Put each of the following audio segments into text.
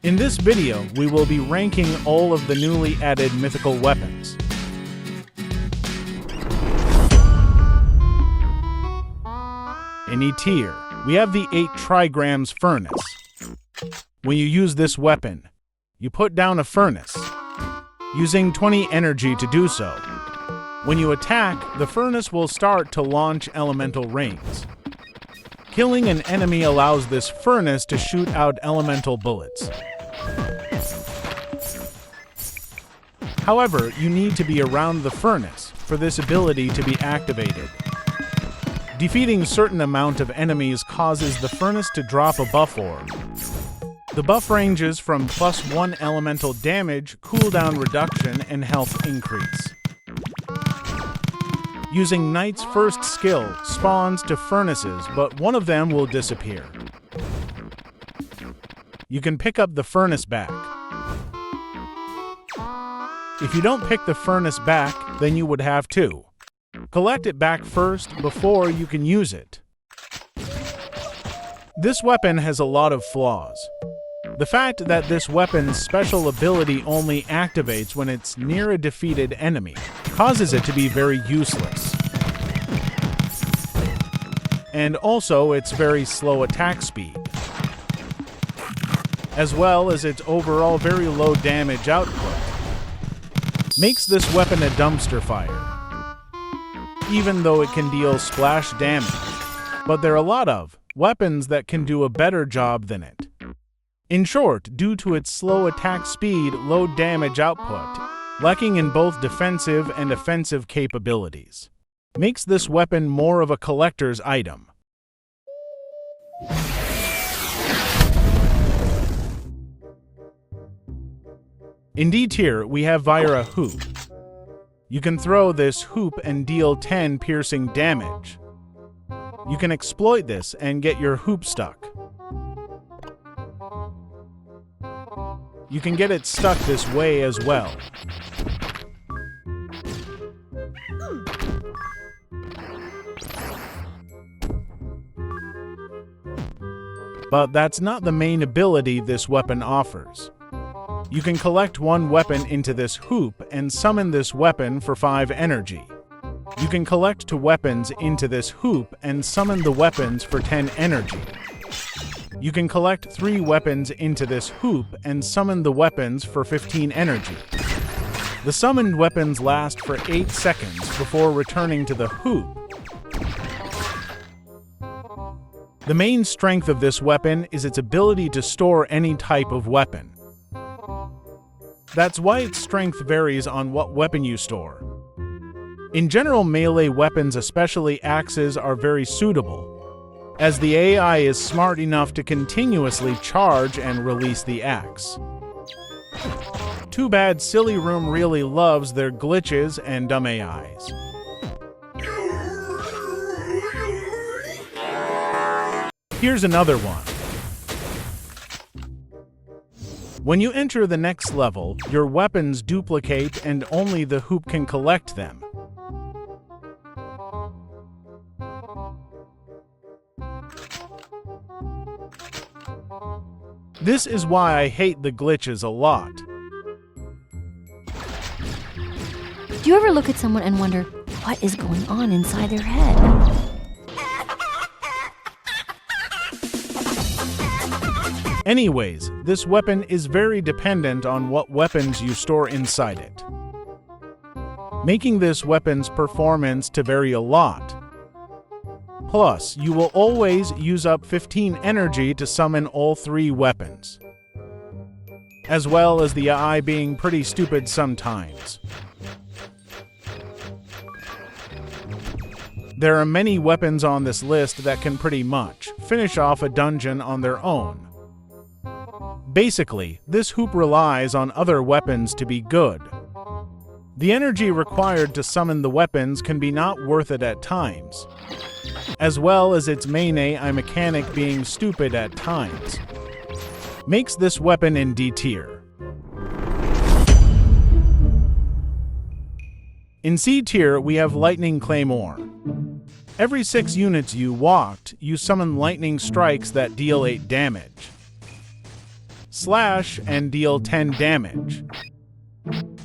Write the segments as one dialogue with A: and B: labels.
A: In this video, we will be ranking all of the newly added mythical weapons. In E tier, we have the 8 trigrams furnace. When you use this weapon, you put down a furnace, using 20 energy to do so. When you attack, the furnace will start to launch elemental rains. Killing an enemy allows this furnace to shoot out elemental bullets. However, you need to be around the furnace for this ability to be activated. Defeating certain amount of enemies causes the furnace to drop a buff orb. The buff ranges from +1 elemental damage, cooldown reduction, and health increase. Using Knight's first skill spawns to furnaces, but one of them will disappear. You can pick up the furnace back. If you don't pick the furnace back, then you would have to collect it back first before you can use it. This weapon has a lot of flaws. The fact that this weapon's special ability only activates when it's near a defeated enemy causes it to be very useless. And also its very slow attack speed, as well as its overall very low damage output, makes this weapon a dumpster fire, even though it can deal splash damage. But there are a lot of weapons that can do a better job than it. In short, due to its slow attack speed, low damage output, lacking in both defensive and offensive capabilities, makes this weapon more of a collector's item. In D tier, we have Vajra hoop. You can throw this hoop and deal 10 piercing damage. You can exploit this and get your hoop stuck. You can get it stuck this way as well. But that's not the main ability this weapon offers. You can collect one weapon into this hoop and summon this weapon for 5 energy. You can collect 2 weapons into this hoop and summon the weapons for 10 energy. You can collect 3 weapons into this hoop and summon the weapons for 15 energy. The summoned weapons last for 8 seconds before returning to the hoop. The main strength of this weapon is its ability to store any type of weapon. That's why its strength varies on what weapon you store. In general, melee weapons, especially axes, are very suitable, as the AI is smart enough to continuously charge and release the axe. Too bad SIllyroom really loves their glitches and dumb AIs. Here's another one. When you enter the next level, your weapons duplicate and only the hoop can collect them. This is why I hate the glitches a lot.
B: Do you ever look at someone and wonder what is going on inside their head?
A: Anyways, this weapon is very dependent on what weapons you store inside it, making this weapon's performance to vary a lot. Plus, you will always use up 15 energy to summon all 3 weapons, as well as the AI being pretty stupid sometimes. There are many weapons on this list that can pretty much finish off a dungeon on their own. Basically, this hoop relies on other weapons to be good. The energy required to summon the weapons can be not worth it at times, as well as its main AI mechanic being stupid at times, makes this weapon in D tier. In C tier, we have Lightning Claymore. Every 6 units you walked, you summon lightning strikes that deal 8 damage. Slash and deal 10 damage.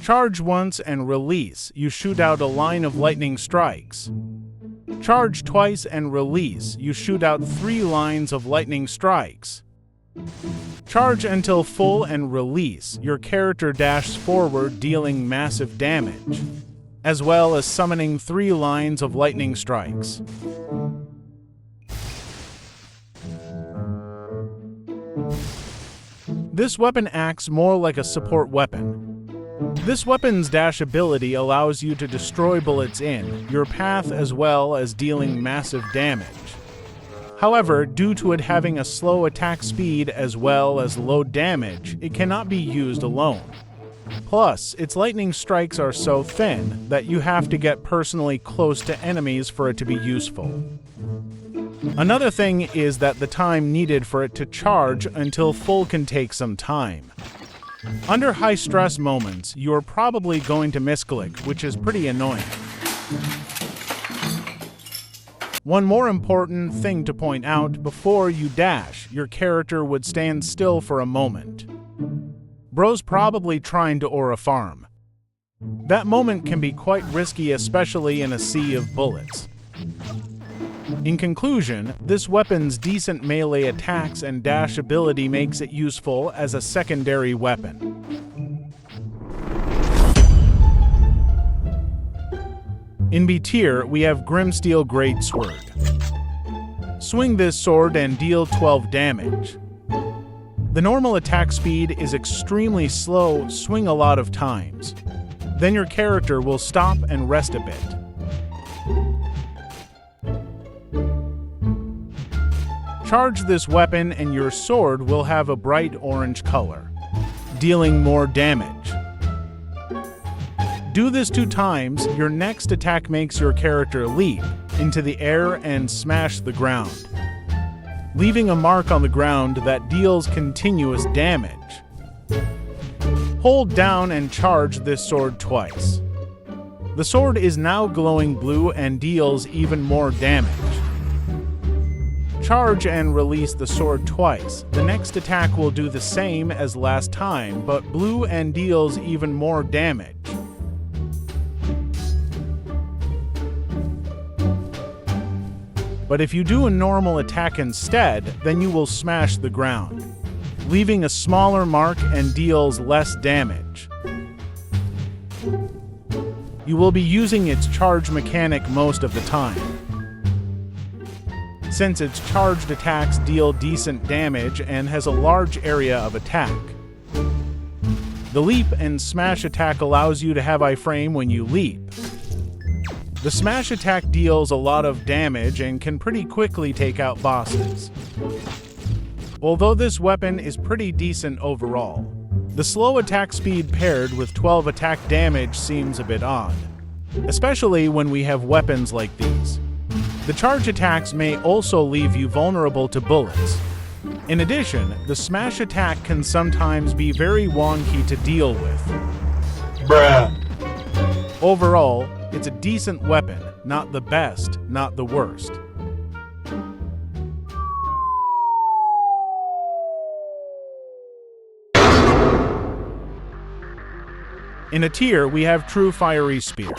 A: Charge once and release. You shoot out a line of lightning strikes. Charge twice and release. You shoot out 3 lines of lightning strikes. Charge until full and release. Your character dashes forward, dealing massive damage, as well as summoning 3 lines of lightning strikes. This weapon acts more like a support weapon. This weapon's dash ability allows you to destroy bullets in your path as well as dealing massive damage. However, due to it having a slow attack speed as well as low damage, it cannot be used alone. Plus, its lightning strikes are so thin that you have to get personally close to enemies for it to be useful. Another thing is that the time needed for it to charge until full can take some time. Under high-stress moments, you are probably going to misclick, which is pretty annoying. One more important thing to point out: before you dash, your character would stand still for a moment. Bro's probably trying to aura farm. That moment can be quite risky, especially in a sea of bullets. In conclusion, this weapon's decent melee attacks and dash ability makes it useful as a secondary weapon. In B tier, we have Grimsteel greatsword. Swing this sword and deal 12 damage. The normal attack speed is extremely slow, swing a lot of times. Then your character will stop and rest a bit. Charge this weapon and your sword will have a bright orange color, dealing more damage. Do this 2 times, your next attack makes your character leap into the air and smash the ground, leaving a mark on the ground that deals continuous damage. Hold down and charge this sword twice. The sword is now glowing blue and deals even more damage. Charge and release the sword twice. The next attack will do the same as last time, but blue and deals even more damage. But if you do a normal attack instead, then you will smash the ground, leaving a smaller mark and deals less damage. You will be using its charge mechanic most of the time, since its charged attacks deal decent damage and has a large area of attack. The leap and smash attack allows you to have iframe when you leap. The smash attack deals a lot of damage and can pretty quickly take out bosses. Although this weapon is pretty decent overall, the slow attack speed paired with 12 attack damage seems a bit odd, especially when we have weapons like these. The charge attacks may also leave you vulnerable to bullets. In addition, the smash attack can sometimes be very wonky to deal with.
C: Bruh.
A: Overall, it's a decent weapon, not the best, not the worst. In a tier, we have True Fiery Spear.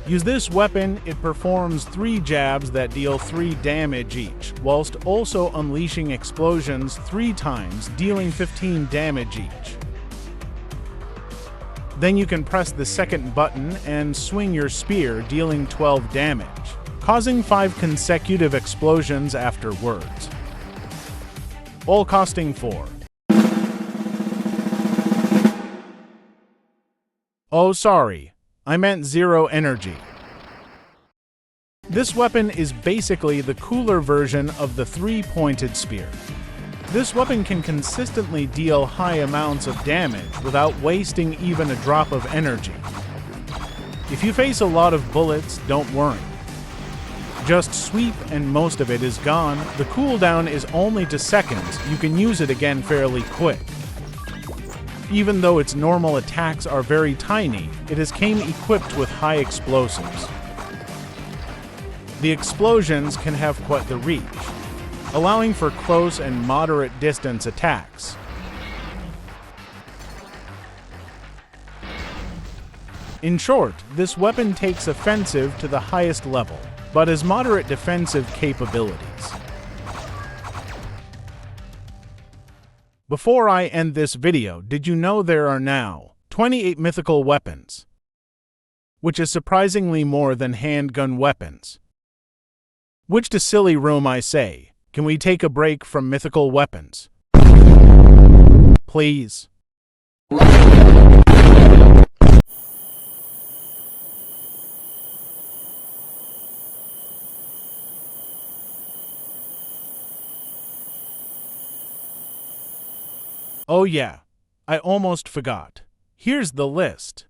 A: Use this weapon, it performs 3 jabs that deal 3 damage each, whilst also unleashing explosions 3 times, dealing 15 damage each. Then you can press the second button and swing your spear, dealing 12 damage, causing 5 consecutive explosions afterwards, all costing 4. Oh, sorry. I meant 0 energy. This weapon is basically the cooler version of the 3-pointed spear. This weapon can consistently deal high amounts of damage without wasting even a drop of energy. If you face a lot of bullets, don't worry. Just sweep and most of it is gone. The cooldown is only to seconds. You can use it again fairly quick. Even though its normal attacks are very tiny, it has came equipped with high explosives. The explosions can have quite the reach, allowing for close and moderate distance attacks. In short, this weapon takes offensive to the highest level, but has moderate defensive capabilities. Before I end this video, did you know there are now 28 mythical weapons, which is surprisingly more than handgun weapons? Which to SIllyroom I say, can we take a break from mythical weapons? Please. Oh yeah, I almost forgot. Here's the list.